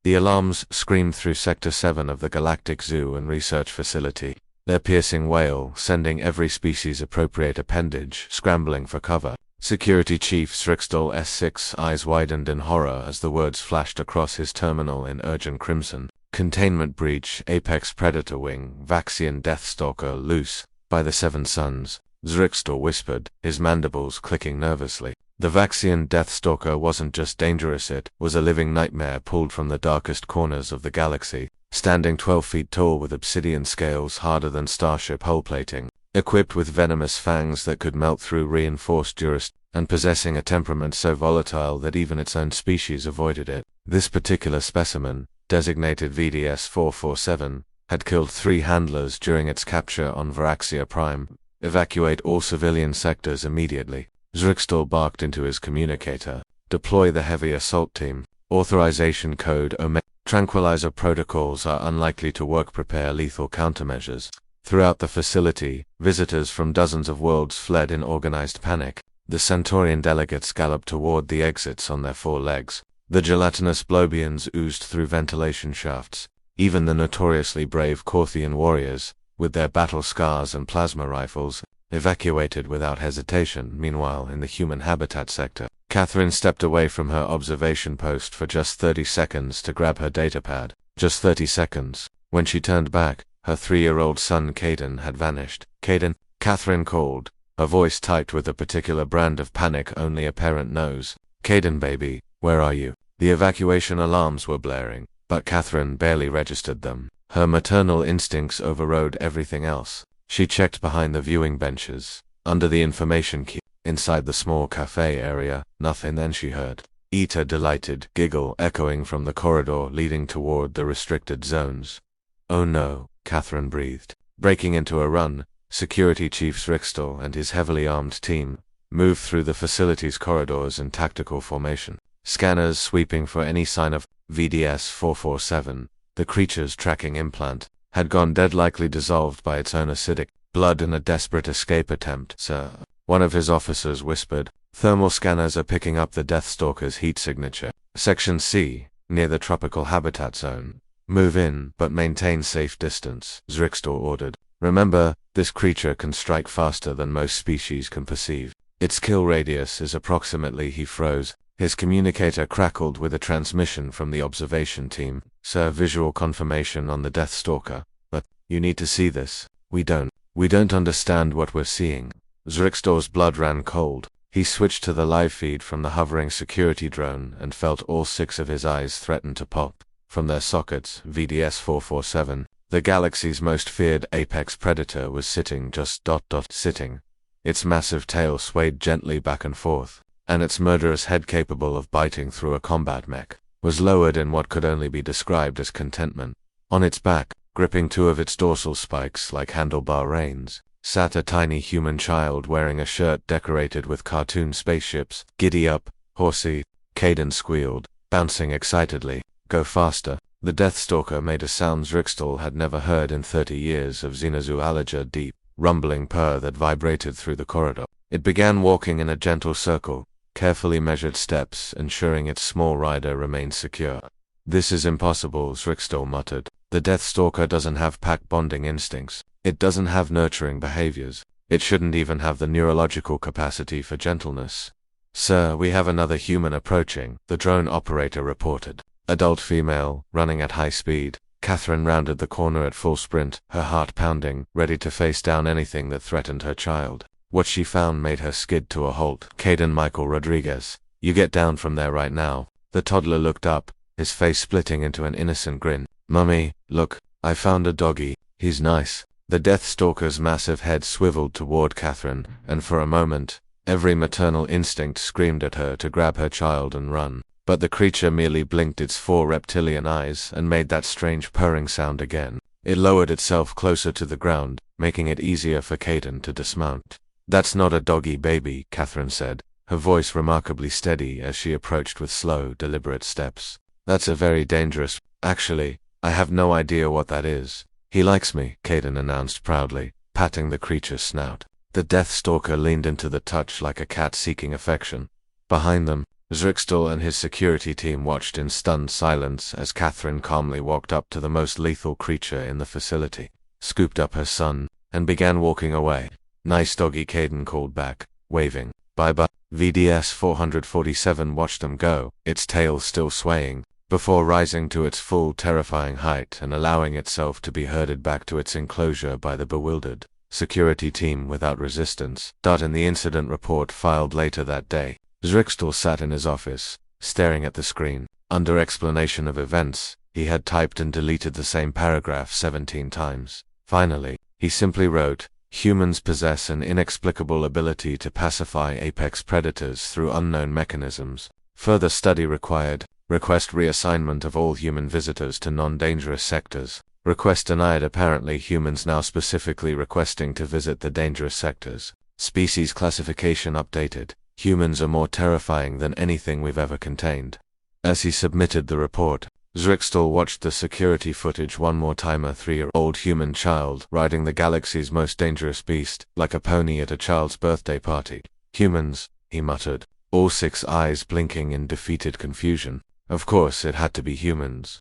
The alarms screamed through Sector 7 of the Galactic Zoo and Research Facility, their piercing wail sending every species-appropriate appendage scrambling for cover. Security Chief Zrixtal S6 eyes widened in horror as the words flashed across his terminal in urgent crimson. Containment breach, Apex Predator Wing, Vaxian Deathstalker loose, by the Seven Suns, Zrixtal whispered, his mandibles clicking nervously. The Vaxian Deathstalker wasn't just dangerous, it was a living nightmare pulled from the darkest corners of the galaxy, standing 12 feet tall with obsidian scales harder than starship hull plating, equipped with venomous fangs that could melt through reinforced duress, and possessing a temperament so volatile that even its own species avoided it. This particular specimen, designated VDS-447, had killed 3 handlers during its capture on Varaxia Prime. Evacuate all civilian sectors immediately. Zrixtal barked into his communicator. Deploy the heavy assault team. Authorization code Omega. Tranquilizer protocols are unlikely to work. Prepare lethal countermeasures. Throughout the facility, visitors from dozens of worlds fled in organized panic. The Centaurian delegates galloped toward the exits on their 4 legs. The gelatinous Blobians oozed through ventilation shafts. Even the notoriously brave Corthian warriors, with their battle scars and plasma rifles, evacuated without hesitation. Meanwhile, in the human habitat sector, Catherine stepped away from her observation post for just 30 seconds to grab her datapad. Just 30 seconds. When she turned back, her 3-year-old son Caden had vanished. Caden, Catherine called, her voice tight with a particular brand of panic only a parent knows. Caden baby, where are you? The evacuation alarms were blaring, but Catherine barely registered them. Her maternal instincts overrode everything else. She checked behind the viewing benches, under the information key, inside the small cafe area, nothing. Then she heard Eta delighted giggle echoing from the corridor leading toward the restricted zones. Oh no, Catherine breathed. Breaking into a run, Security Chief Zrixtal and his heavily armed team moved through the facility's corridors in tactical formation, scanners sweeping for any sign of VDS-447, the creature's tracking implant, had gone dead, likely dissolved by its own acidic blood in a desperate escape attempt. Sir, one of his officers whispered, thermal scanners are picking up the Deathstalker's heat signature. Section C, near the tropical habitat zone. Move in, but maintain safe distance, Zrixtal ordered. Remember, this creature can strike faster than most species can perceive. Its kill radius is approximately. He froze. His communicator crackled with a transmission from the observation team. Sir, visual confirmation on the Deathstalker. But, you need to see this. We don't understand what we're seeing. Zrixtal's blood ran cold. He switched to the live feed from the hovering security drone and felt all 6 of his eyes threaten to pop from their sockets. VDS-447, the galaxy's most feared apex predator, was sitting just sitting. Its massive tail swayed gently back and forth, and its murderous head, capable of biting through a combat mech, was lowered in what could only be described as contentment. On its back, gripping 2 of its dorsal spikes like handlebar reins, sat a tiny human child wearing a shirt decorated with cartoon spaceships. Giddy up, horsey, Caden squealed, bouncing excitedly. Go faster. The Deathstalker made a sound Zrixtal had never heard in 30 years of xenozoology, deep, rumbling purr that vibrated through the corridor. It began walking in a gentle circle, carefully measured steps, ensuring its small rider remained secure. This is impossible, Zrixtal muttered. The Deathstalker doesn't have pack bonding instincts. It doesn't have nurturing behaviors. It shouldn't even have the neurological capacity for gentleness. Sir, we have another human approaching, the drone operator reported. Adult female, running at high speed. Catherine rounded the corner at full sprint, her heart pounding, ready to face down anything that threatened her child. What she found made her skid to a halt. Caden Michael Rodriguez, you get down from there right now. The toddler looked up, his face splitting into an innocent grin. Mummy, look, I found a doggy. He's nice. The Deathstalker's massive head swiveled toward Catherine, and for a moment, every maternal instinct screamed at her to grab her child and run. But the creature merely blinked its 4 reptilian eyes and made that strange purring sound again. It lowered itself closer to the ground, making it easier for Caden to dismount. That's not a doggy baby, Catherine said, her voice remarkably steady as she approached with slow, deliberate steps. That's a very dangerous. Actually, I have no idea what that is. He likes me, Caden announced proudly, patting the creature's snout. The Deathstalker leaned into the touch like a cat seeking affection. Behind them, Zrixtal and his security team watched in stunned silence as Catherine calmly walked up to the most lethal creature in the facility, scooped up her son, and began walking away. "Nice doggy," Caden called back, waving. "Bye-bye." VDS 447 watched them go, its tail still swaying, before rising to its full terrifying height and allowing itself to be herded back to its enclosure by the bewildered security team without resistance. In the incident report filed later that day, Zrixtal sat in his office, staring at the screen. Under explanation of events, he had typed and deleted the same paragraph 17 times. Finally, he simply wrote, "Humans possess an inexplicable ability to pacify apex predators through unknown mechanisms. Further study required. Request reassignment of all human visitors to non-dangerous sectors. Request denied." Apparently humans now specifically requesting to visit the dangerous sectors. Species classification updated. Humans are more terrifying than anything we've ever contained. As he submitted the report, Zrixtal watched the security footage one more time. A 3-year-old human child riding the galaxy's most dangerous beast, like a pony at a child's birthday party. "Humans," he muttered, all 6 eyes blinking in defeated confusion. Of course it had to be humans.